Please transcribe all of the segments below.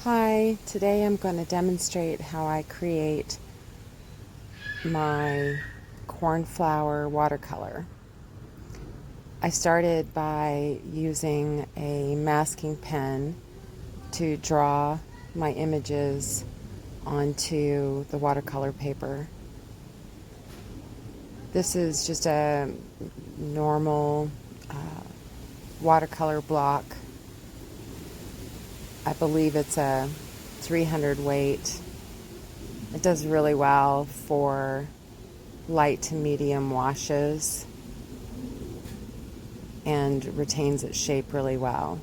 Hi, today I'm going to demonstrate how I create my cornflower watercolor. I started by using a masking pen to draw my images onto the watercolor paper. This is just a normal watercolor block. I believe it's a 300 weight. It does really well for light to medium washes and retains its shape really well.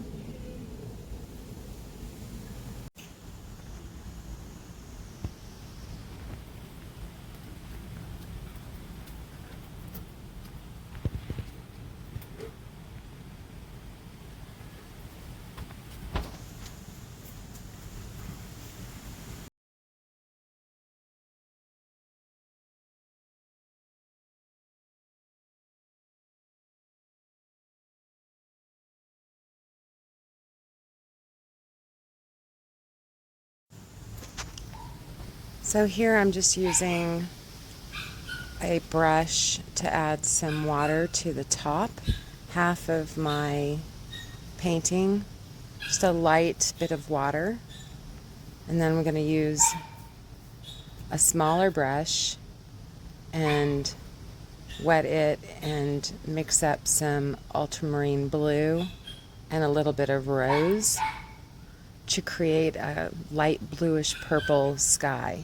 So here I'm just using a brush to add some water to the top half of my painting, just a light bit of water. And then we're going to use a smaller brush and wet it and mix up some ultramarine blue and a little bit of rose to create a light bluish purple sky.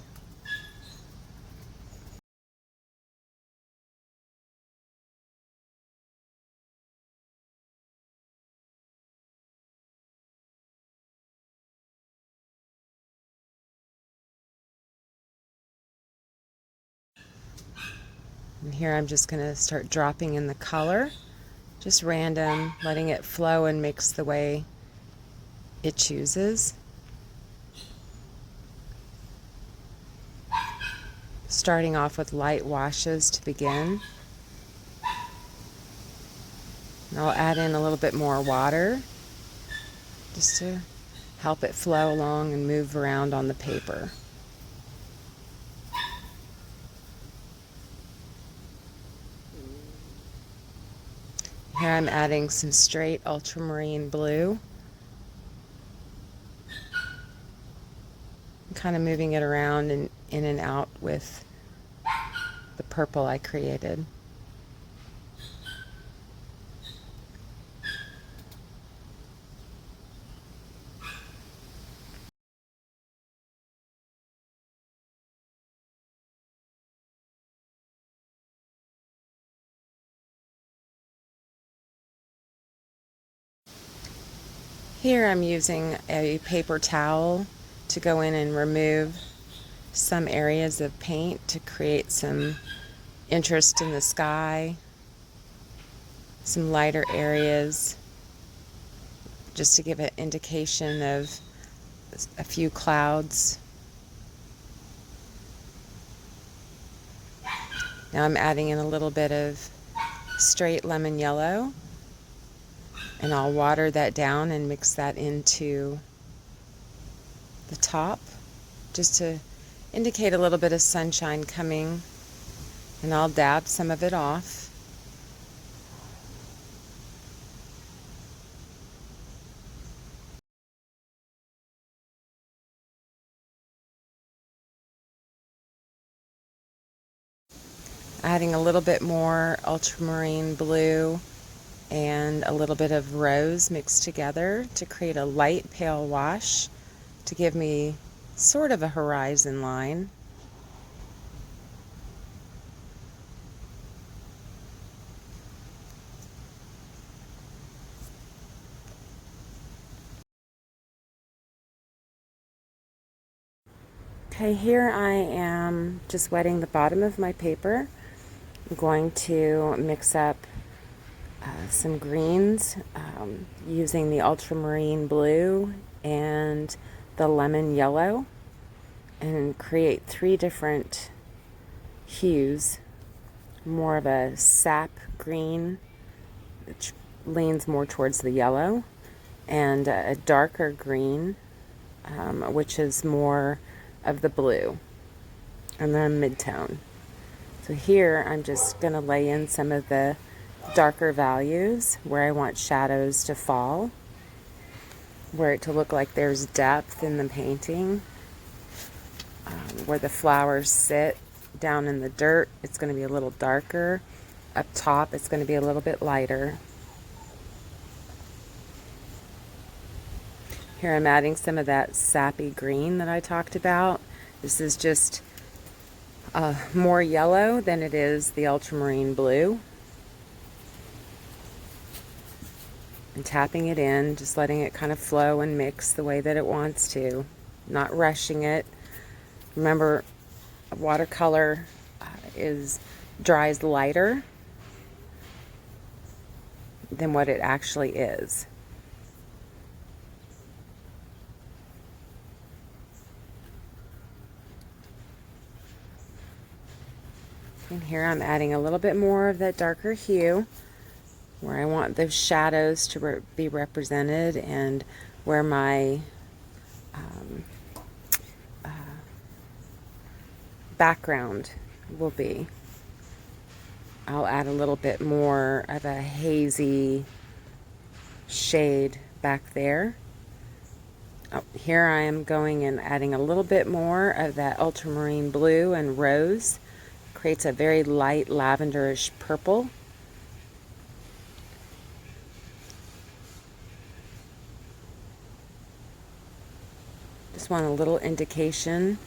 And here I'm just going to start dropping in the color, just random, letting it flow and mix the way it chooses. Starting off with light washes to begin. And I'll add in a little bit more water just to help it flow along and move around on the paper. Here I'm adding some straight ultramarine blue. I'm kind of moving it around and in and out with the purple I created. Here I'm using a paper towel to go in and remove some areas of paint to create some interest in the sky, some lighter areas, just to give an indication of a few clouds. Now I'm adding in a little bit of straight lemon yellow, and I'll water that down and mix that into the top just to indicate a little bit of sunshine coming, and I'll dab some of it off. Adding a little bit more ultramarine blue and a little bit of rose mixed together to create a light pale wash to give me sort of a horizon line. Okay, here I am just wetting the bottom of my paper. I'm going to mix up some greens using the ultramarine blue and the lemon yellow, and create three different hues. More of a sap green, which leans more towards the yellow, and a darker green, which is more of the blue, and then mid-tone. So here I'm just going to lay in some of the darker values where I want shadows to fall, where it to look like there's depth in the painting. Where the flowers sit down in the dirt, it's going to be a little darker. Up top, it's going to be a little bit lighter. Here I'm adding some of that sappy green that I talked about. This is just more yellow than it is the ultramarine blue. And tapping it in, just letting it kind of flow and mix the way that it wants to, not rushing it. Remember, watercolor dries lighter than what it actually is. And here I'm adding a little bit more of that darker hue where I want those shadows to be represented, and where my background will be. I'll add a little bit more of a hazy shade back there. Oh, here I am going and adding a little bit more of that ultramarine blue and rose. Creates a very light lavenderish purple. Just want a little indication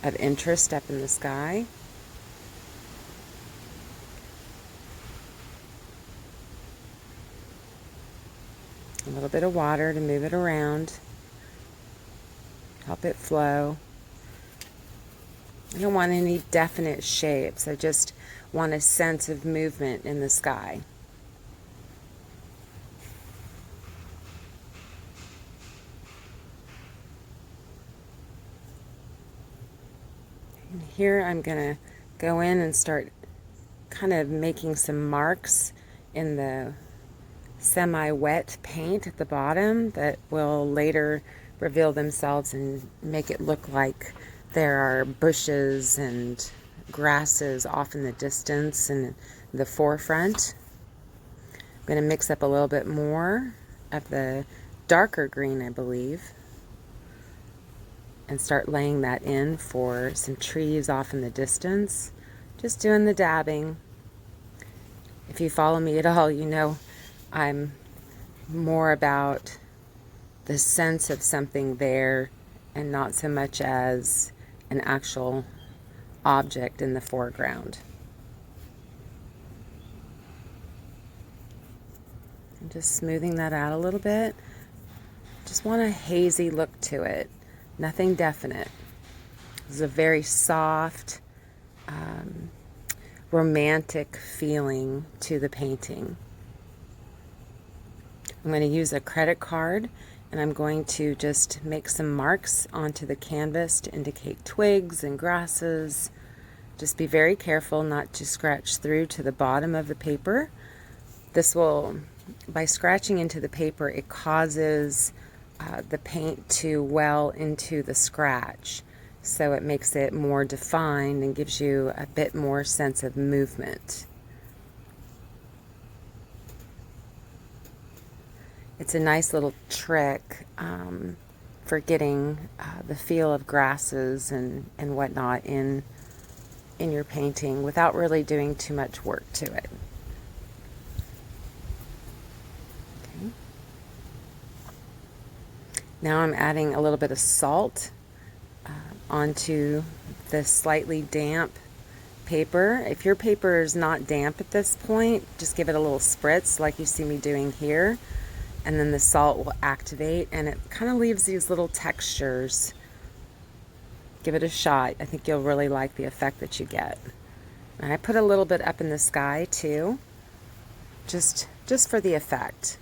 of interest up in the sky. A little bit of water to move it around, help it flow. I don't want any definite shapes, I just want a sense of movement in the sky. And here I'm going to go in and start kind of making some marks in the semi-wet paint at the bottom that will later reveal themselves and make it look like there are bushes and grasses off in the distance and the forefront. I'm going to mix up a little bit more of the darker green, I believe, and start laying that in for some trees off in the distance. Just doing the dabbing. If you follow me at all, you know I'm more about the sense of something there and not so much as an actual object in the foreground. I'm just smoothing that out a little bit. Just want a hazy look to it. Nothing definite. This is a very soft, romantic feeling to the painting. I'm going to use a credit card, and I'm going to just make some marks onto the canvas to indicate twigs and grasses. Just be very careful not to scratch through to the bottom of the paper. This will, by scratching into the paper, it causes the paint to well into the scratch, so it makes it more defined and gives you a bit more sense of movement. It's a nice little trick for getting the feel of grasses and whatnot in your painting without really doing too much work to it. Okay. Now I'm adding a little bit of salt onto the slightly damp paper. If your paper is not damp at this point, just give it a little spritz like you see me doing here, and then the salt will activate and it kind of leaves these little textures. Give it a shot. I think you'll really like the effect that you get. And I put a little bit up in the sky too, just for the effect.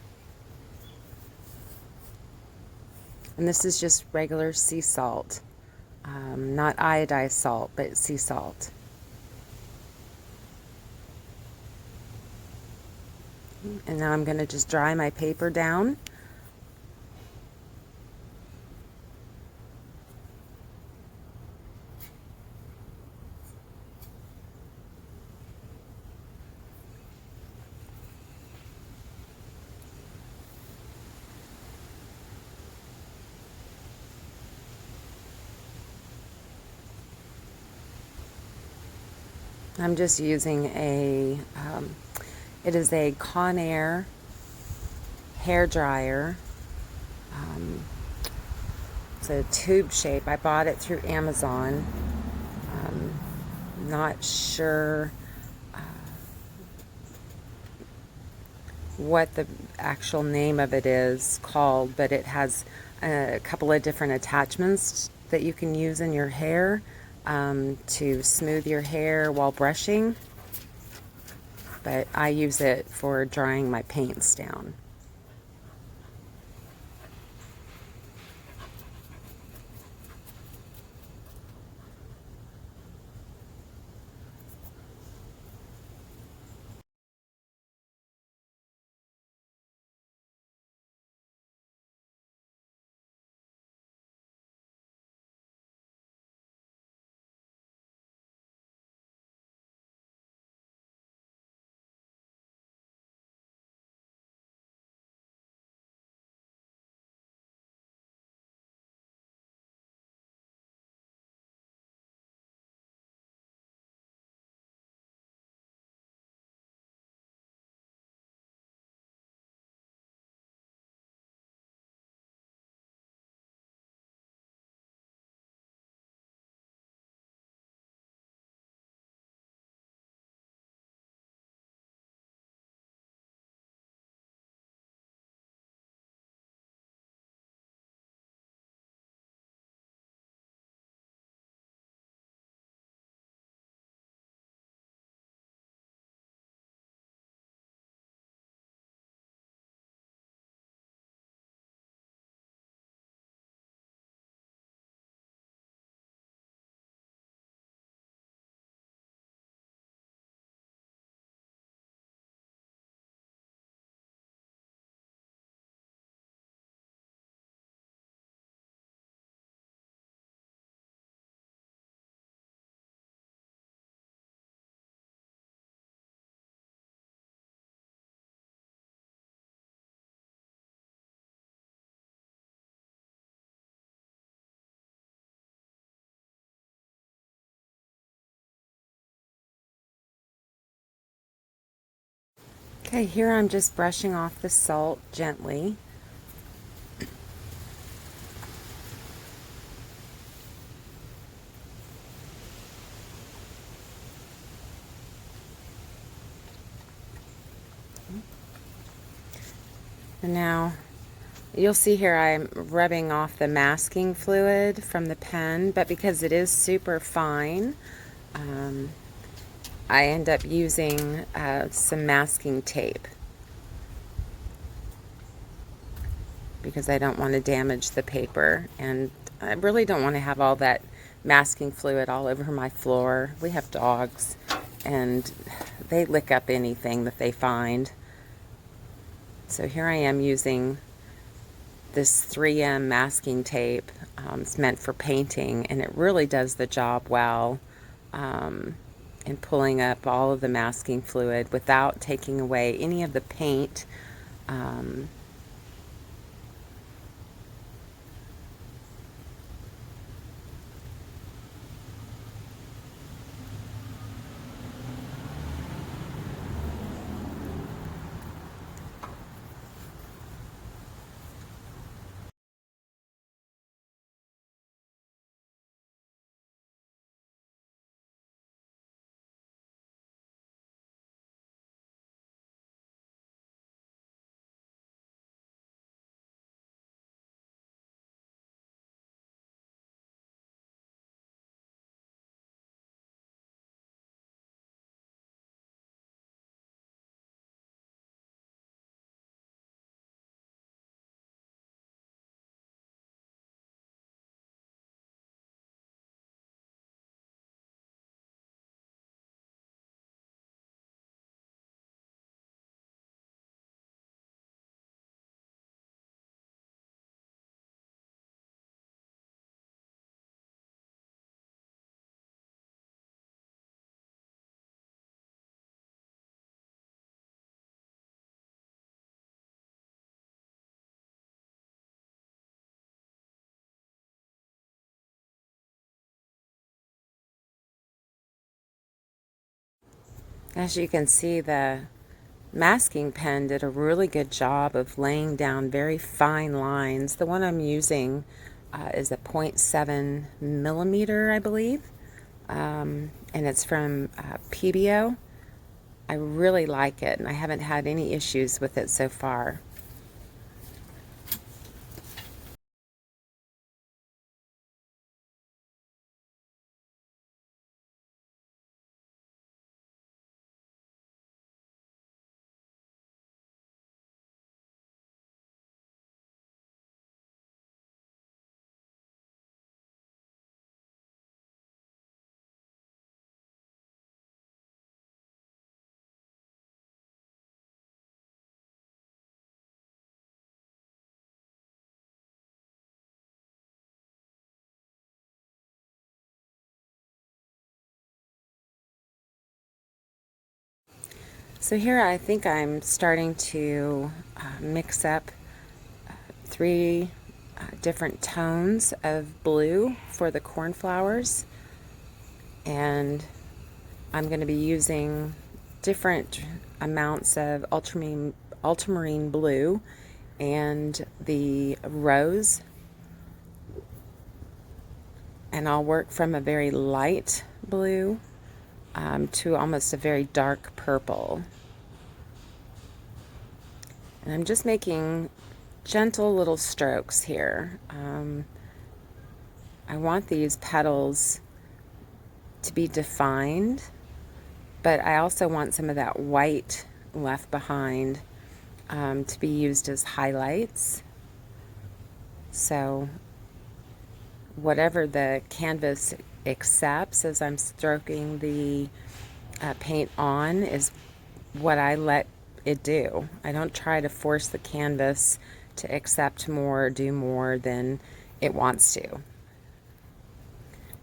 And this is just regular sea salt, not iodized salt, but sea salt. And now I'm going to just dry my paper down. I'm just using it is a Conair hair dryer. It's a tube shape. I bought it through Amazon. Not sure what the actual name of it is called, but it has a couple of different attachments that you can use in your hair to smooth your hair while brushing. But I use it for drying my paints down. Okay, here I'm just brushing off the salt gently. And now you'll see here I'm rubbing off the masking fluid from the pen, but because it is super fine, I end up using some masking tape because I don't want to damage the paper, and I really don't want to have all that masking fluid all over my floor. We have dogs and they lick up anything that they find. So here I am using this 3M masking tape. It's meant for painting, and it really does the job well in pulling up all of the masking fluid without taking away any of the paint. As you can see, the masking pen did a really good job of laying down very fine lines. The one I'm using is a 0.7 millimeter, I believe, and it's from PBO. I really like it, and I haven't had any issues with it so far. So here I think I'm starting to mix up three different tones of blue for the cornflowers, and I'm going to be using different amounts of ultramarine blue and the rose, and I'll work from a very light blue to almost a very dark purple. And I'm just making gentle little strokes here. I want these petals to be defined, but I also want some of that white left behind to be used as highlights. So whatever the canvas accepts as I'm stroking the paint on is what I let it do. I don't try to force the canvas to accept more or do more than it wants to,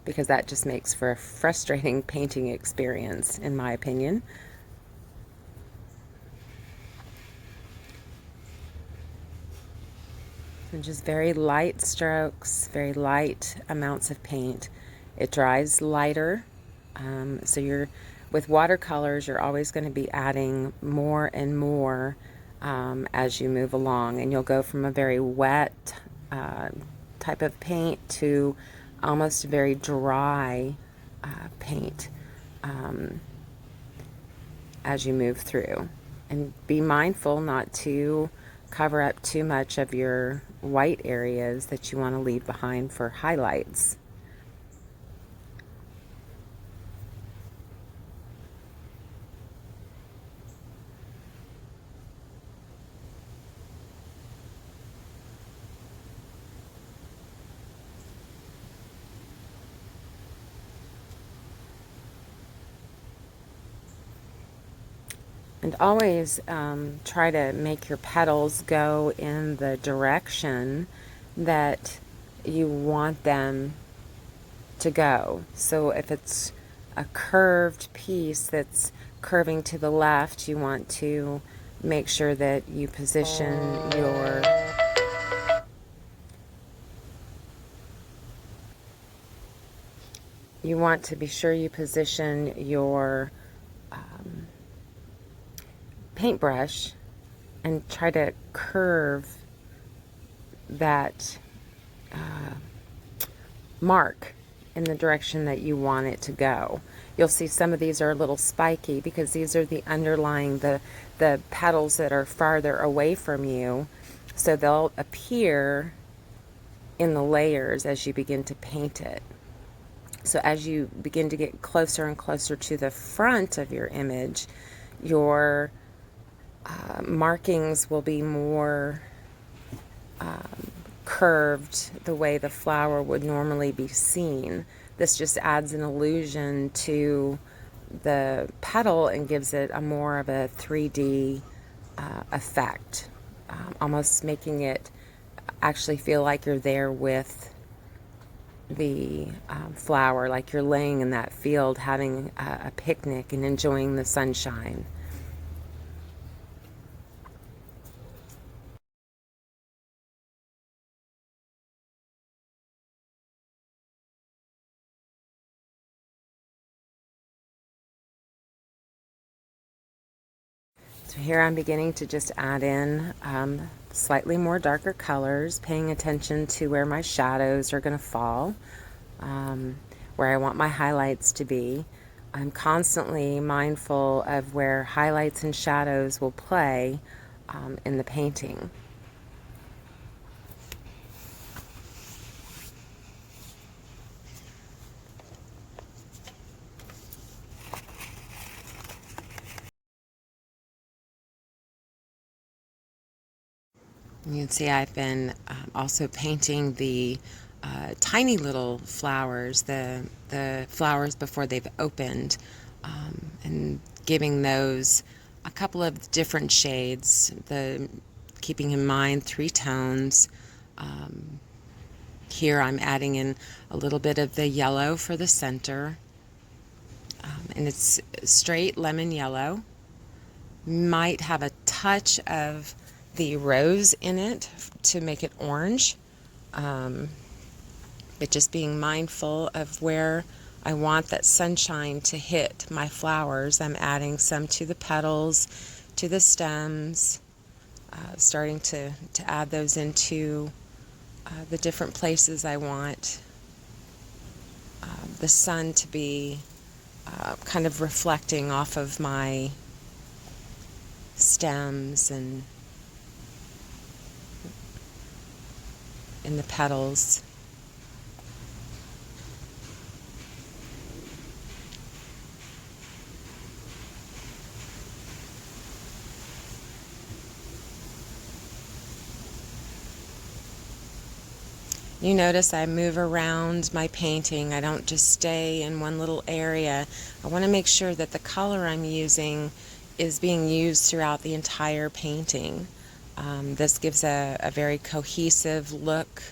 because that just makes for a frustrating painting experience, in my opinion. So just very light strokes, very light amounts of paint. It dries lighter, so you're with watercolors, you're always going to be adding more and more as you move along, and you'll go from a very wet type of paint to almost a very dry paint as you move through. And be mindful not to cover up too much of your white areas that you want to leave behind for highlights. And always try to make your petals go in the direction that you want them to go. So if it's a curved piece that's curving to the left, you want to make sure that you position your you want to be sure you position your paintbrush and try to curve that mark in the direction that you want it to go. You'll see some of these are a little spiky because these are the underlying, the petals that are farther away from you. So they'll appear in the layers as you begin to paint it. So as you begin to get closer and closer to the front of your image, your markings will be more curved the way the flower would normally be seen. This just adds an illusion to the petal and gives it a more of a 3D effect, almost making it actually feel like you're there with the flower, like you're laying in that field having a picnic and enjoying the sunshine. So here I'm beginning to just add in slightly more darker colors, paying attention to where my shadows are going to fall, where I want my highlights to be. I'm constantly mindful of where highlights and shadows will play in the painting. You can see I've been also painting the tiny little flowers, the flowers before they've opened, and giving those a couple of different shades, keeping in mind 3 tones. Here I'm adding in a little bit of the yellow for the center, and it's straight lemon yellow. Might have a touch of the rose in it to make it orange, but just being mindful of where I want that sunshine to hit my flowers. I'm adding some to the petals, to the stems, starting to add those into the different places I want the sun to be kind of reflecting off of my stems and in the petals. You notice I move around my painting. I don't just stay in one little area. I want to make sure that the color I'm using is being used throughout the entire painting. This gives a very cohesive look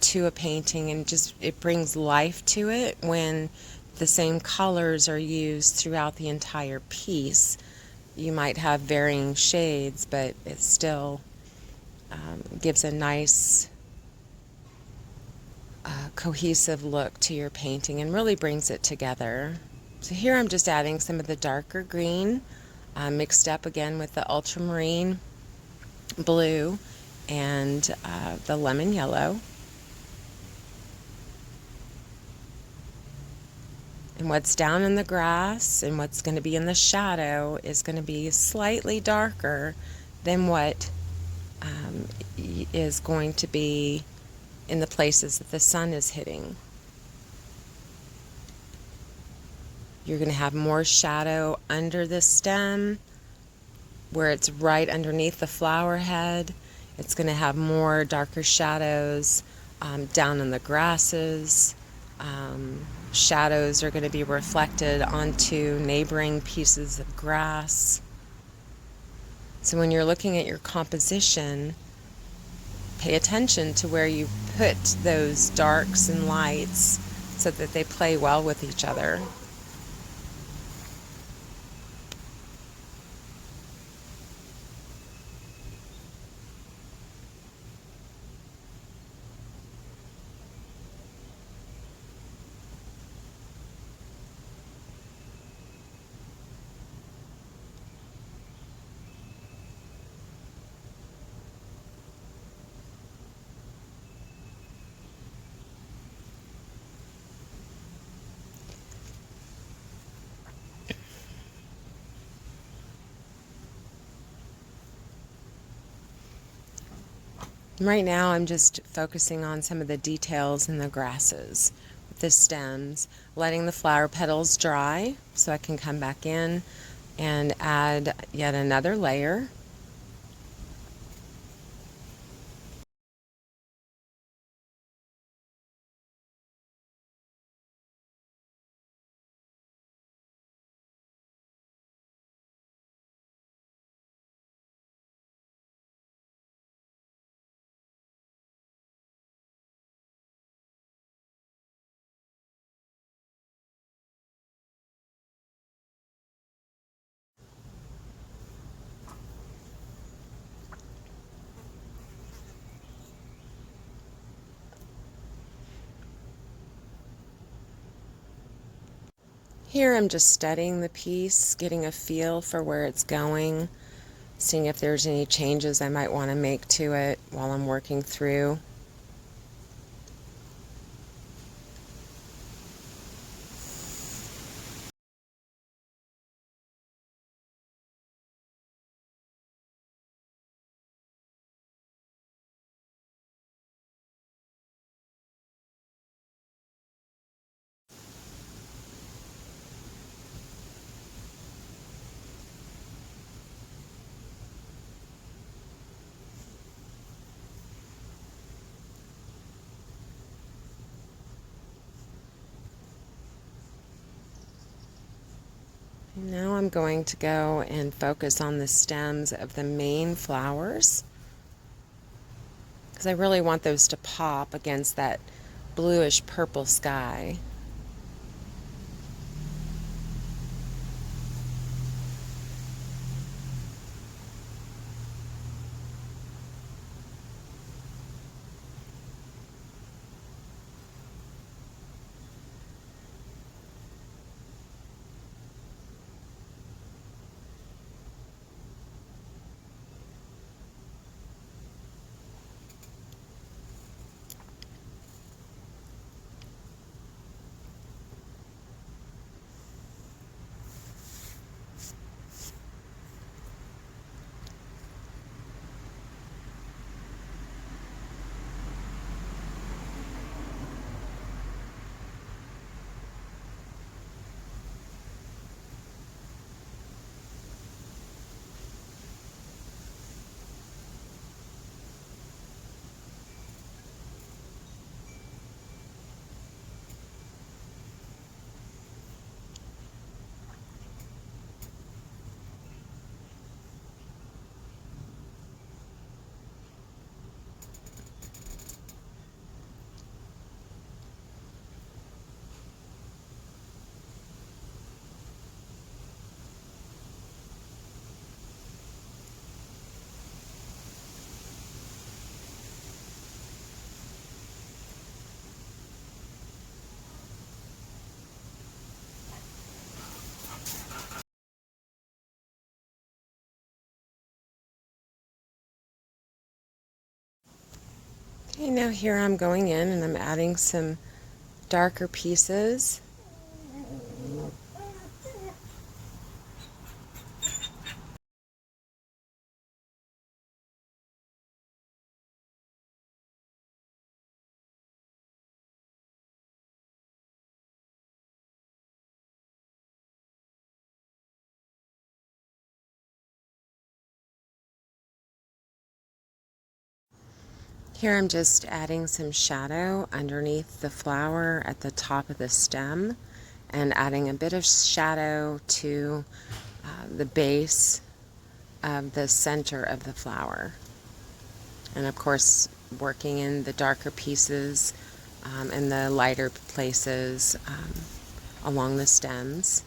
to a painting, and just it brings life to it when the same colors are used throughout the entire piece. You might have varying shades, but it still gives a nice cohesive look to your painting and really brings it together. So here I'm just adding some of the darker green mixed up again with the ultramarine blue and the lemon yellow. And what's down in the grass and what's going to be in the shadow is going to be slightly darker than what is going to be in the places that the sun is hitting. You're going to have more shadow under the stem where it's right underneath the flower head. It's going to have more darker shadows down in the grasses. Shadows are going to be reflected onto neighboring pieces of grass. So when you're looking at your composition, pay attention to where you put those darks and lights so that they play well with each other. Right now I'm just focusing on some of the details in the grasses with the stems, letting the flower petals dry so I can come back in and add yet another layer. Here I'm just studying the piece, getting a feel for where it's going, seeing if there's any changes I might want to make to it while I'm working through. Now I'm going to go and focus on the stems of the main flowers because I really want those to pop against that bluish purple sky. Okay, now here I'm going in and I'm adding some darker pieces. Here I'm just adding some shadow underneath the flower at the top of the stem and adding a bit of shadow to the base of the center of the flower. And of course, working in the darker pieces and the lighter places along the stems.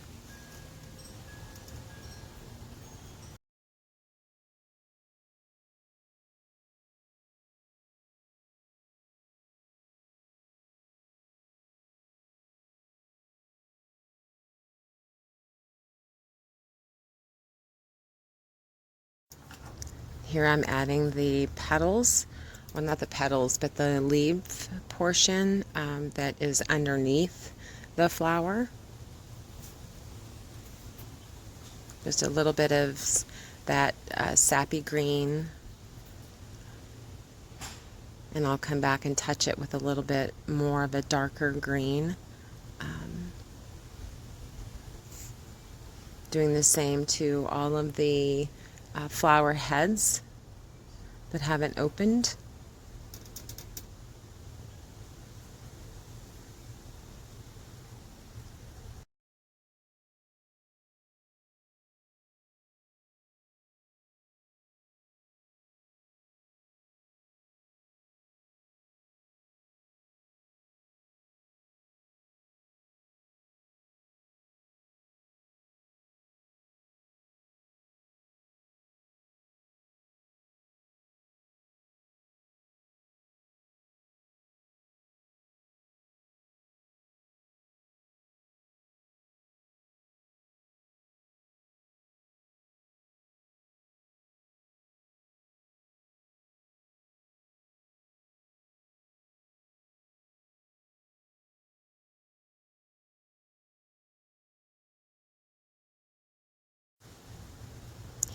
Here I'm adding the petals, well, not the petals, but the leaf portion that is underneath the flower. Just a little bit of that sappy green, and I'll come back and touch it with a little bit more of a darker green. Doing the same to all of the flower heads that haven't opened.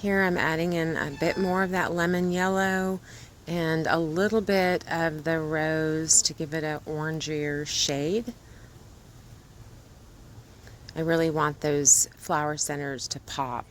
Here I'm adding in a bit more of that lemon yellow and a little bit of the rose to give it an orangier shade. I really want those flower centers to pop.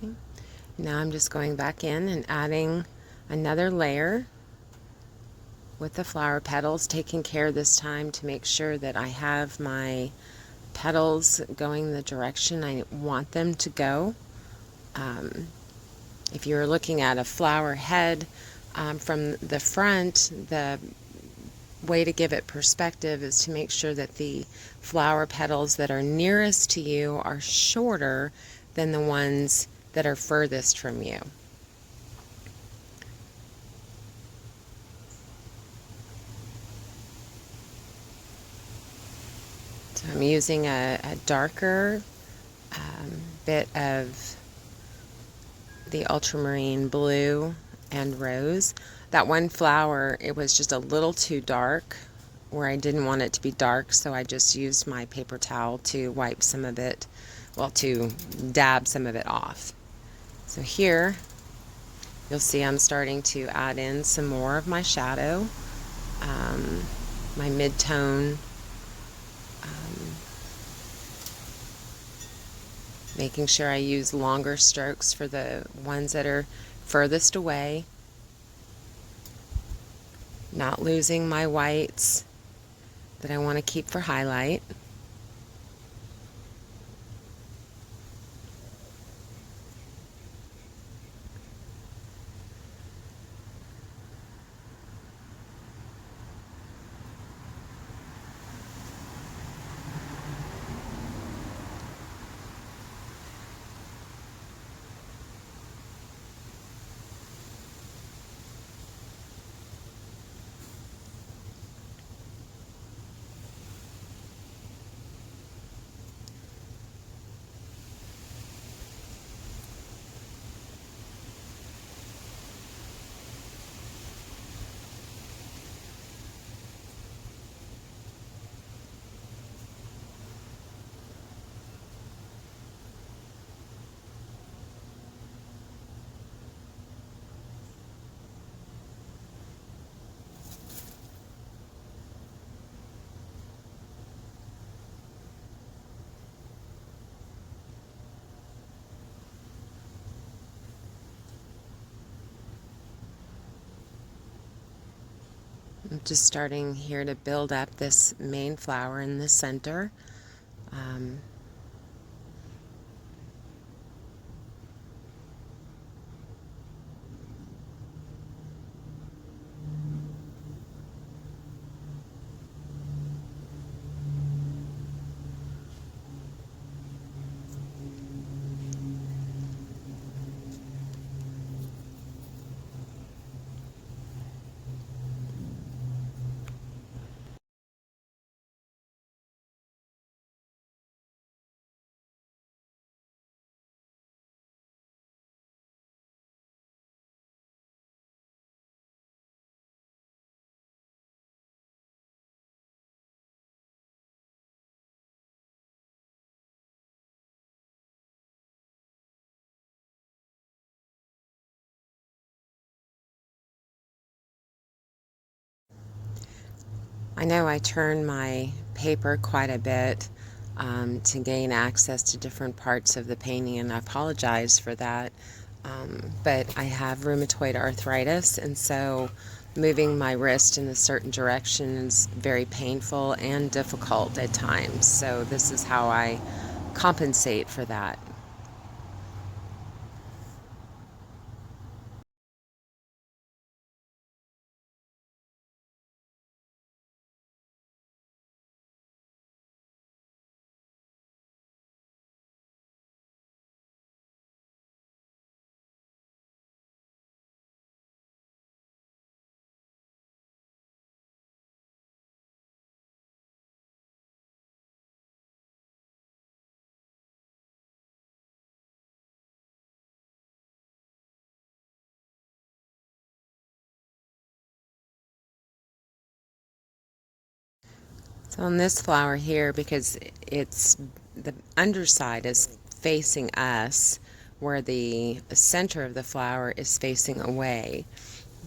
Okay. Now I'm just going back in and adding another layer with the flower petals, taking care this time to make sure that I have my petals going the direction I want them to go. If you're looking at a flower head from the front, the way to give it perspective is to make sure that the flower petals that are nearest to you are shorter than the ones that are furthest from you. So I'm using a darker bit of the ultramarine blue and rose. That one flower, it was just a little too dark where I didn't want it to be dark, so I just used my paper towel to wipe some of it, well, to dab some of it off. So here you'll see I'm starting to add in some more of my shadow, my mid-tone, making sure I use longer strokes for the ones that are furthest away, not losing my whites that I want to keep for highlight. I'm just starting here to build up this main flower in the center. Um, I know I turn my paper quite a bit to gain access to different parts of the painting, and I apologize for that. But I have rheumatoid arthritis, and so moving my wrist in a certain direction is very painful and difficult at times. So this is how I compensate for that. So on this flower here, because it's the underside is facing us, where the center of the flower is facing away.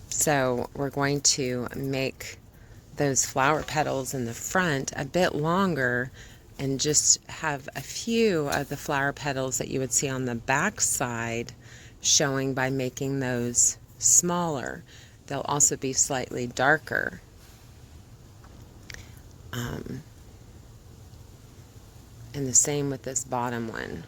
So we're going to make those flower petals in the front a bit longer and just have a few of the flower petals that you would see on the back side showing by making those smaller. They'll also be slightly darker. And the same with this bottom one.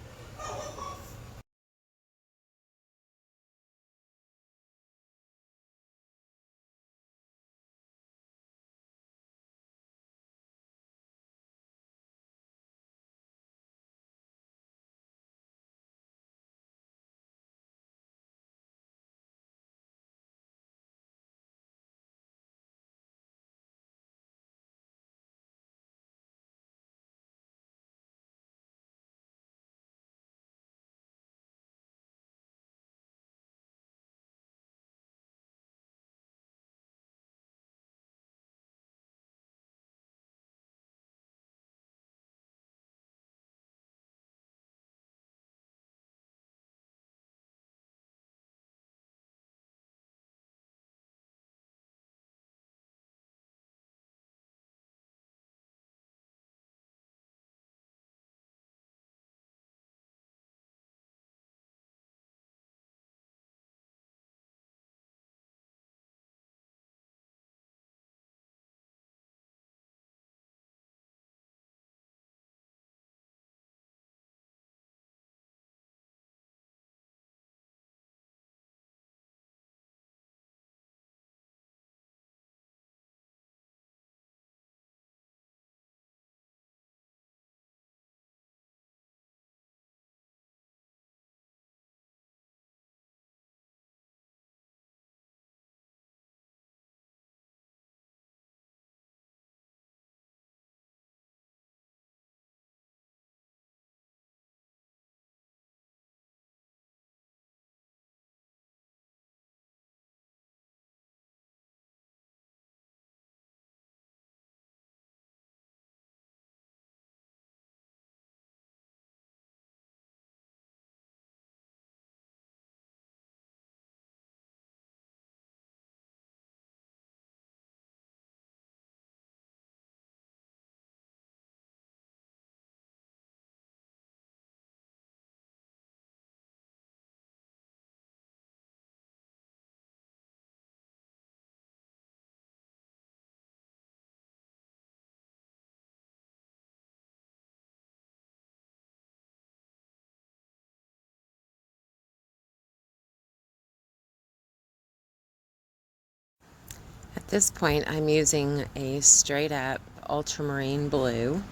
At this point, I'm using a straight up ultramarine blue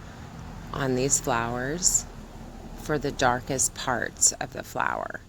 on these flowers for the darkest parts of the flower.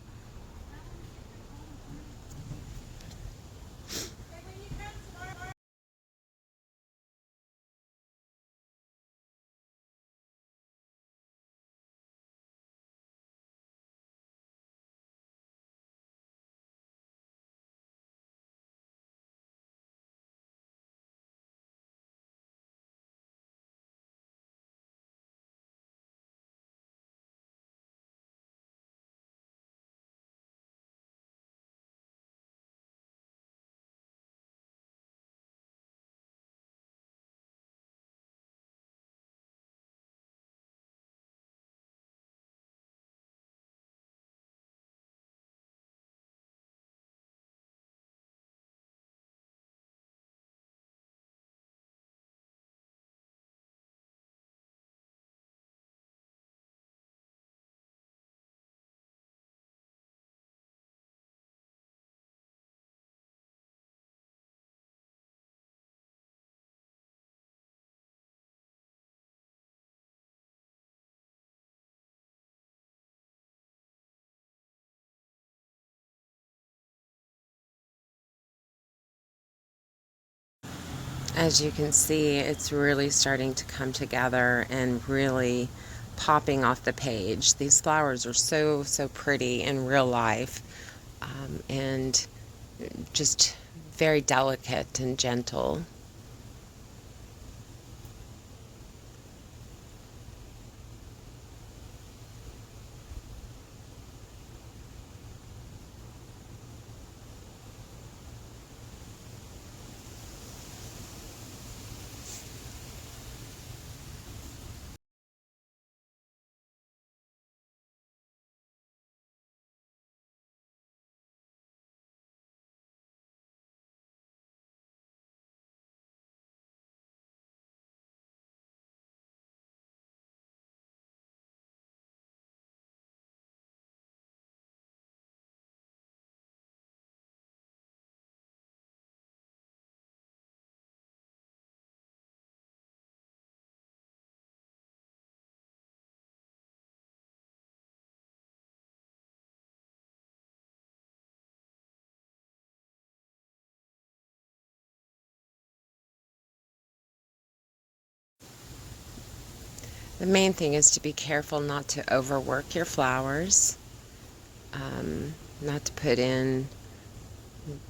As you can see, it's really starting to come together and really popping off the page. These flowers are so pretty in real life, and just very delicate and gentle. The main thing is to be careful not to overwork your flowers, not to put in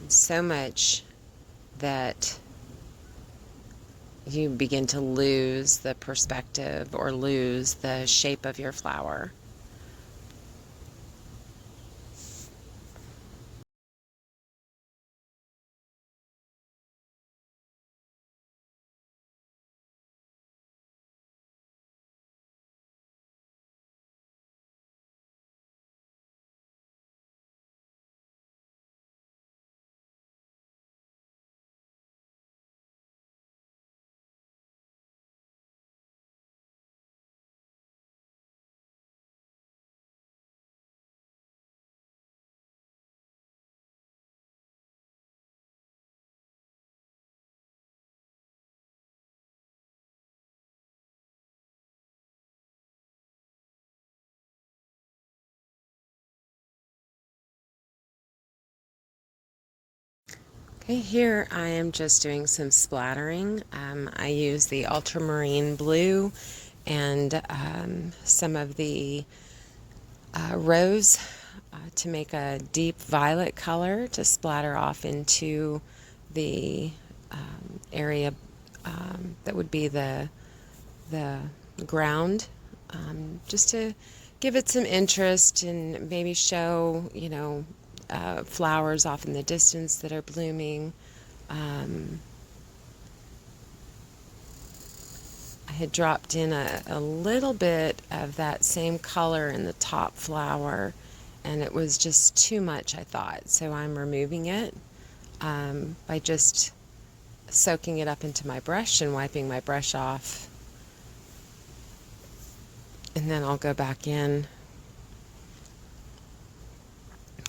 so much that you begin to lose the perspective or lose the shape of your flower. Okay, here I am just doing some splattering. I use the Ultramarine blue and some of the rose to make a deep violet color to splatter off into the area that would be the ground, just to give it some interest and maybe show, flowers off in the distance that are blooming. I had dropped in a little bit of that same color in the top flower, and it was just too much, I thought. So I'm removing it by just soaking it up into my brush and wiping my brush off. And then I'll go back in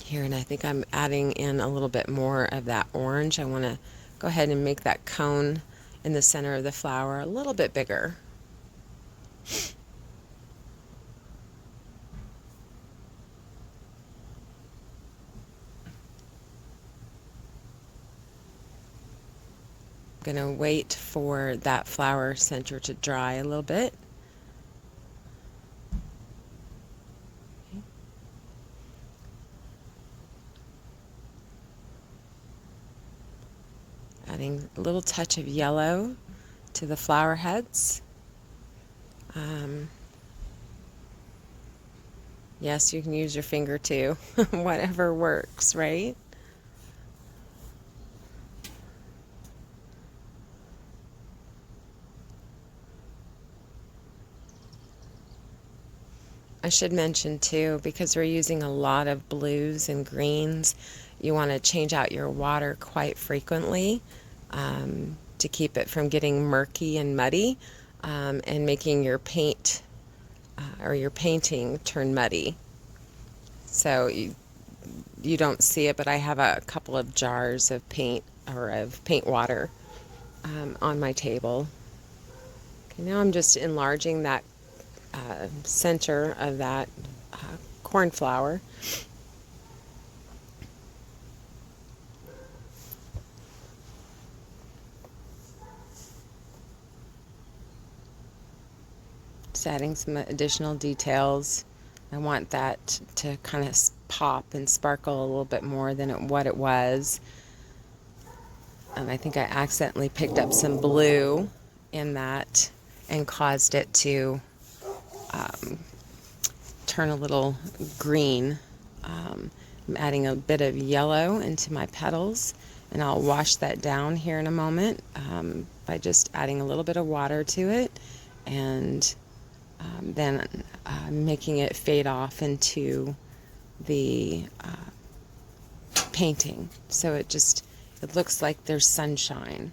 here, and I think I'm adding in a little bit more of that orange. I want to go ahead and make that cone in the center of the flower a little bit bigger. I'm going to wait for that flower center to dry a little bit. Adding a little touch of yellow to the flower heads. Yes, you can use your finger too, whatever works, right? I should mention too, because we're using a lot of blues and greens, you want to change out your water quite frequently to keep it from getting murky and muddy and making your paint or your painting turn muddy. So you don't see it, but I have a couple of jars of paint or of paint water on my table. Okay, now I'm just enlarging that center of that cornflower. Just adding some additional details. I want that to kind of pop and sparkle a little bit more than what it was. I think I accidentally picked up some blue in that and caused it to turn a little green. I'm adding a bit of yellow into my petals, and I'll wash that down here in a moment by just adding a little bit of water to it and then making it fade off into the painting, so it looks like there's sunshine.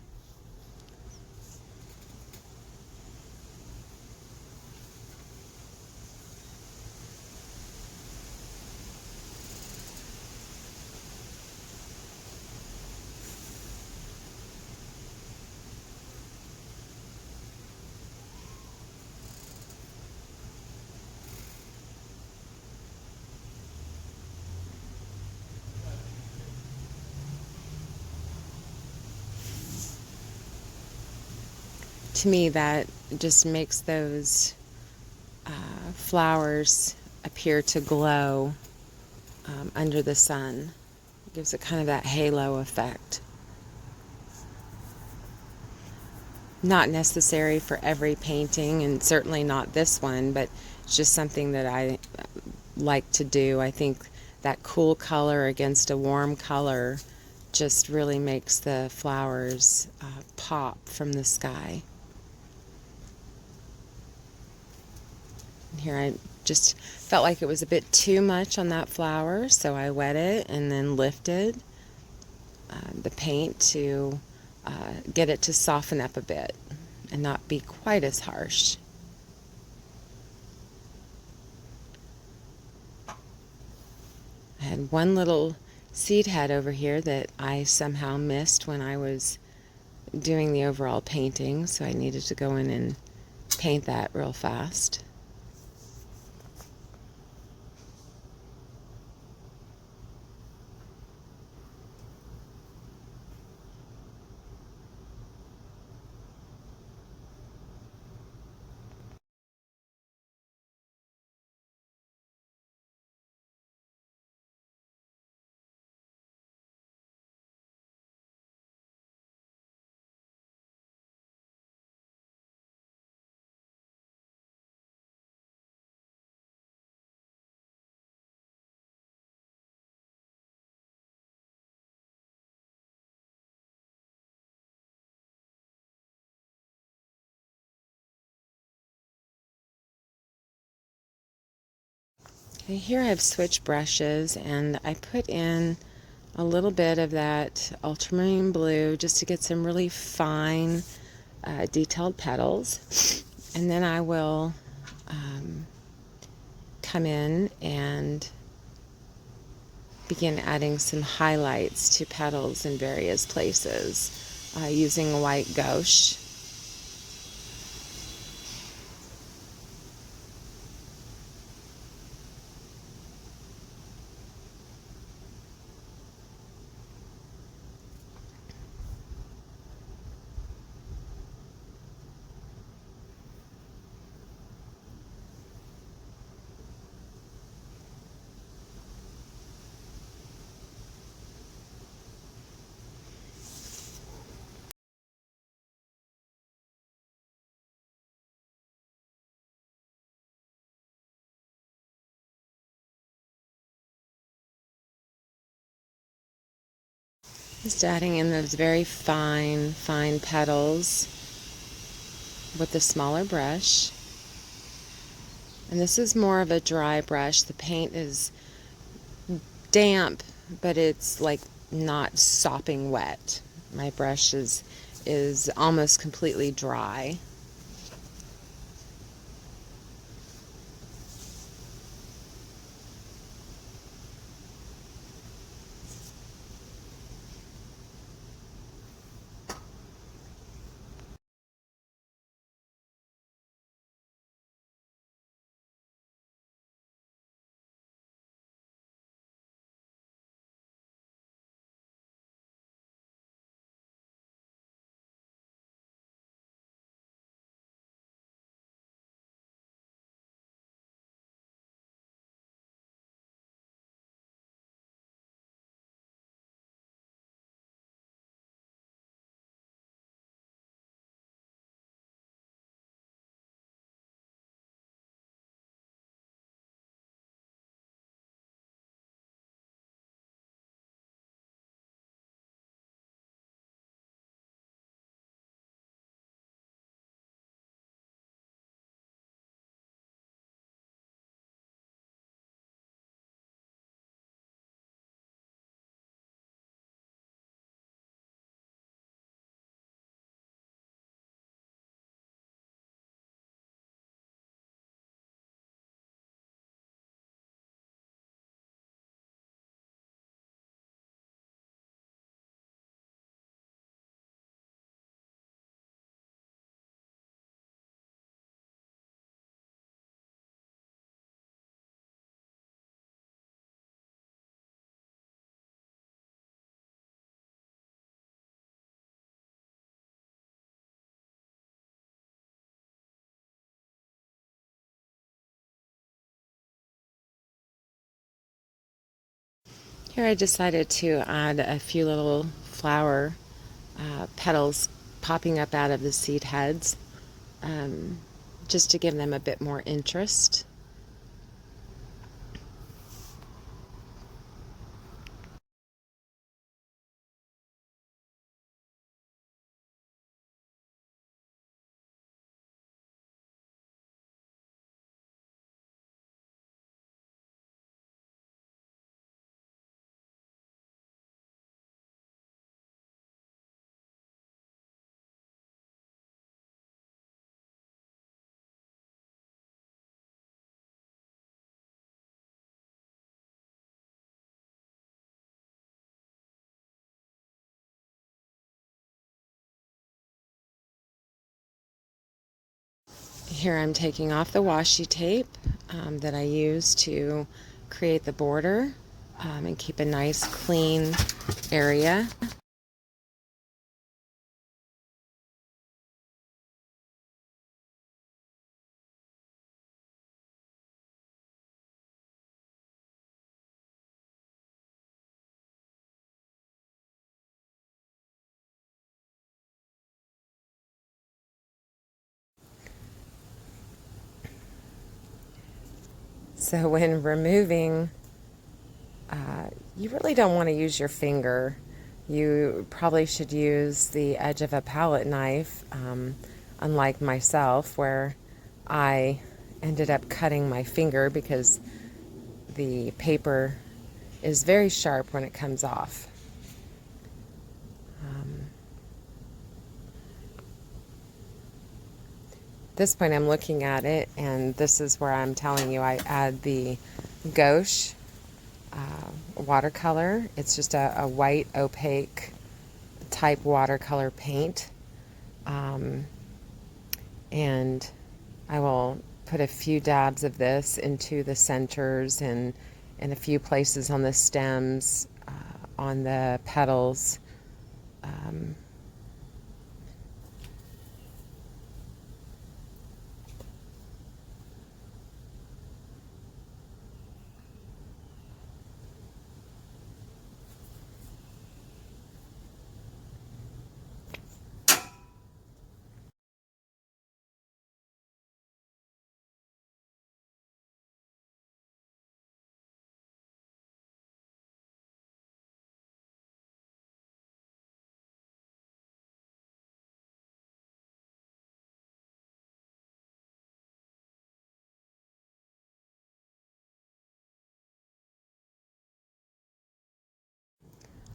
To me, that just makes those flowers appear to glow under the sun. It gives it kind of that halo effect. Not necessary for every painting, and certainly not this one, but it's just something that I like to do. I think that cool color against a warm color just really makes the flowers pop from the sky. Here I just felt like it was a bit too much on that flower, so I wet it and then lifted the paint to get it to soften up a bit and not be quite as harsh. I had one little seed head over here that I somehow missed when I was doing the overall painting, so I needed to go in and paint that real fast. Okay, here I've switched brushes and I put in a little bit of that ultramarine blue just to get some really fine detailed petals, and then I will come in and begin adding some highlights to petals in various places using a white gouache. Just adding in those very fine, fine petals with the smaller brush. And this is more of a dry brush. The paint is damp, but it's like not sopping wet. My brush is almost completely dry. Here I decided to add a few little flower petals popping up out of the seed heads, just to give them a bit more interest. Here I'm taking off the washi tape that I use to create the border and keep a nice clean area. So when removing, you really don't want to use your finger. You probably should use the edge of a palette knife, unlike myself, where I ended up cutting my finger because the paper is very sharp when it comes off. At this point I'm looking at it, and this is where I'm telling you I add the gouache watercolor. It's just a white opaque type watercolor paint, and I will put a few dabs of this into the centers and in a few places on the stems, on the petals. Um,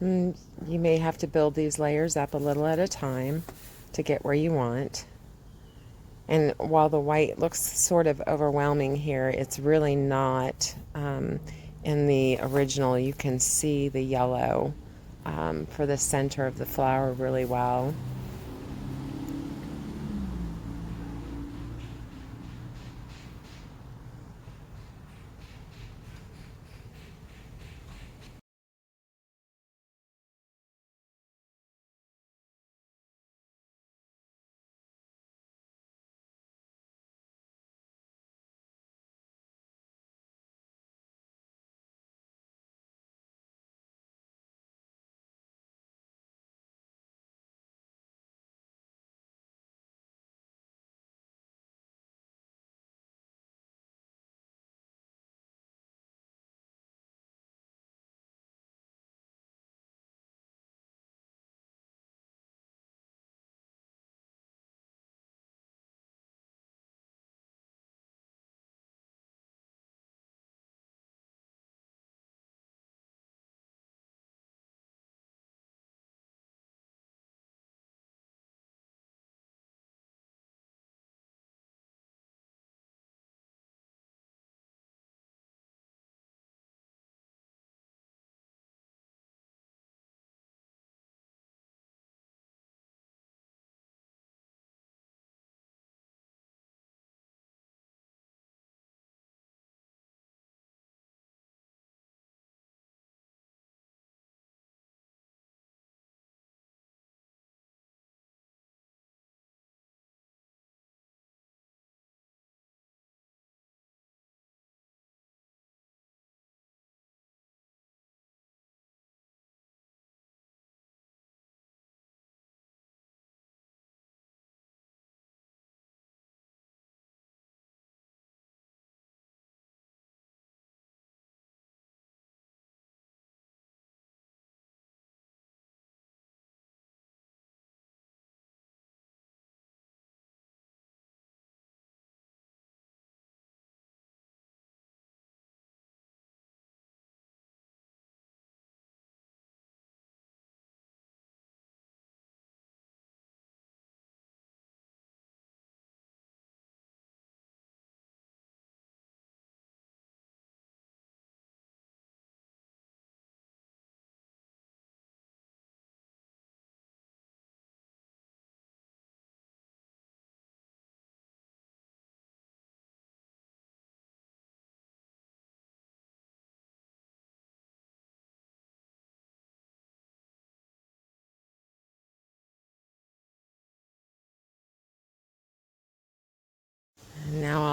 you may have to build these layers up a little at a time to get where you want. And while the white looks sort of overwhelming here, it's really not. In the original, you can see the yellow for the center of the flower really well.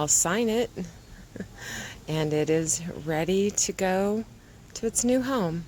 I'll sign it, and it is ready to go to its new home.